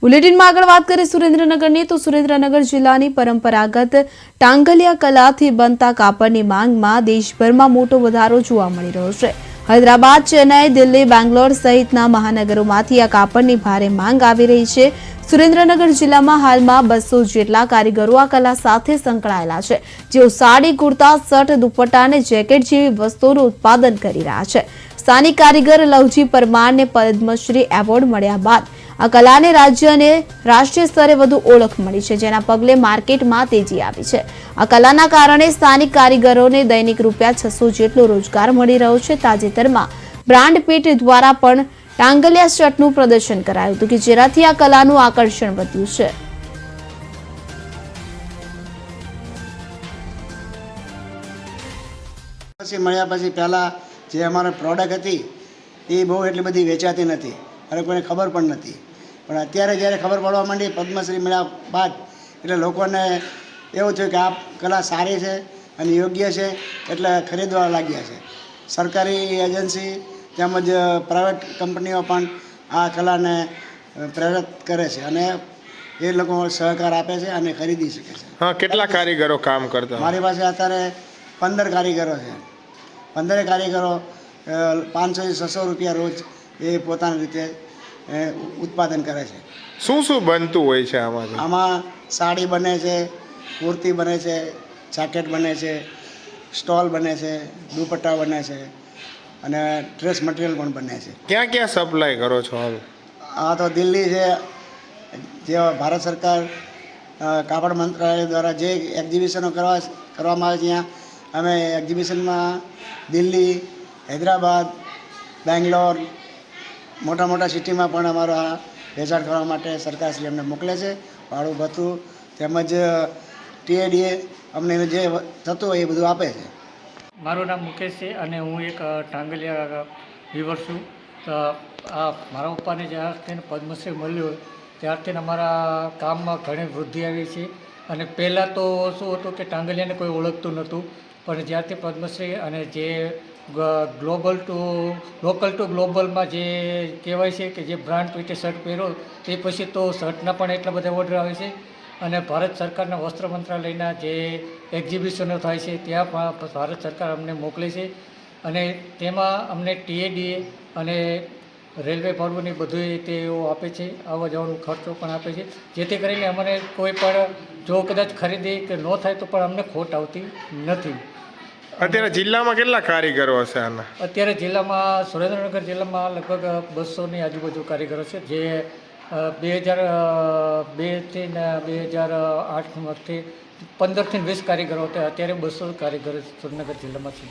બુલેટિનમાં આગળ વાત કરીએ સુરેન્દ્રનગરની તો સુરેન્દ્રનગર જિલ્લાની પરંપરાગત ટાંગલિયા કલાથી બનતા કાપડની માંગમાં દેશભરમાં મોટો વધારો જોવા મળી રહ્યો છે। હૈદરાબાદ, ચેન્નઈ, દિલ્હી, બેંગ્લોર સહિતના મહાનગરોમાંથી આ કાપડની ભારે માંગ આવી રહી છે। સુરેન્દ્રનગર જિલ્લામાં હાલમાં 200 જેટલા કારીગરો આ કલા સાથે સંકળાયેલા છે, જેઓ સાડી, કુર્તા, શર્ટ, દુપટ્ટા અને જેકેટ જેવી વસ્તુઓનું ઉત્પાદન કરી રહ્યા છે। સ્થાનિક કારીગર લવજી પરમારને પદ્મશ્રી એવોર્ડ મળ્યા બાદ આ કલાને રાજ્ય અને રાષ્ટ્રીય સ્તરે વધુ ઓળખ મળી છે, જેના પગલે માર્કેટમાં તેજી આવી છે। આ કલાના કારણે સ્થાનિક કારીગરોને દૈનિક ₹600 જેટલો રોજગાર મળી રહ્યો છે। તાજેતરમાં બ્રાન્ડ પીટ દ્વારા પણ ટાંગલિયા શર્ટનું પ્રદર્શન કરાયું હતું, કે જેનાથી આ કલાનું આકર્ષણ વધ્યું છે। પછી મળ્યા પછી પહેલાં જે અમારી પ્રોડક્ટ હતી એ બહુ એટલી બધી વેચાતી નથી અને કોઈને ખબર પણ નથી, પણ અત્યારે જ્યારે ખબર પડવા માંડી પદ્મશ્રી મળ્યા બાદ એટલે લોકોને એવું થયું કે આ કલા સારી છે અને યોગ્ય છે, એટલે ખરીદવા લાગ્યા છે। સરકારી એજન્સી તેમજ પ્રાઇવેટ કંપનીઓ પણ આ કલાને પ્રેરિત કરે છે અને એ લોકો સહકાર આપે છે અને ખરીદી શકે છે। હા, કેટલા કારીગરો કામ કરતા? મારી પાસે અત્યારે 15 કારીગરો છે। 15 કારીગરો 500-600 રૂપિયા રોજ એ પોતાની રીતે ઉત્પાદન કરે છે। શું શું બનતું હોય છે આમાંથી? આમાં સાડી બને છે, કુર્તી બને છે, જેકેટ બને છે, સ્ટોલ બને છે, દુપટ્ટા બને છે અને ડ્રેસ મટીરિયલ પણ બને છે। ક્યાં ક્યાં સપ્લાય કરો છો હાલ? આ તો દિલ્હી છે, જે ભારત સરકાર કાપડ મંત્રાલય દ્વારા જે એક્ઝિબિશનો કરવામાં આવે છે, ત્યાં અમે એક્ઝિબિશનમાં દિલ્હી, હૈદરાબાદ, બેંગ્લોર, મોટા મોટા સિટીમાં પણ અમારા વેચાણ કરવા માટે સરકારશ્રી અમને મોકલે છે। ભાડું ભથ્થું તેમજ TADA અમને જે થતું હોય એ બધું આપે છે। મારું નામ મુકેશ છે અને હું એક ટાંગલિયા વીવર છું। તો આ મારા પપ્પાને જ્યારથી પદ્મશ્રી મળ્યો ત્યારથી અમારા કામમાં ઘણી વૃદ્ધિ આવી છે। અને પહેલાં તો શું હતું કે ટાંગલિયાને કોઈ ઓળખતું નહોતું, પણ જ્યારથી પદ્મશ્રી અને જે લોકલ ટુ ગ્લોબલમાં જે કહેવાય છે કે જે બ્રાન્ડ પીટે શર્ટ પહેરો તે પછી તો શર્ટના પણ એટલા બધા ઓર્ડર આવે છે। અને ભારત સરકારના વસ્ત્ર મંત્રાલયના જે એક્ઝિબિશનો થાય છે ત્યાં પણ ભારત સરકાર અમને મોકલે છે અને તેમાં અમને TADA અને રેલવે ભાડું બધું તેઓ આપે છે, આવવા જવાનો ખર્ચો પણ આપે છે, જેથી કરીને અમને કોઈ પણ જો કદાચ ખરીદી કે ન થાય તો પણ અમને ખોટ આવતી નથી। અત્યારે જિલ્લામાં કેટલા કારીગરો હશે આના? અત્યારે જિલ્લામાં સુરેન્દ્રનગર જિલ્લામાં લગભગ 200ની આજુબાજુ કારીગરો છે, જે 2002થી 2008થી 15થી 20 કારીગરો હતા। અત્યારે 200 કારીગરો સુરેન્દ્રનગર જિલ્લામાં છે।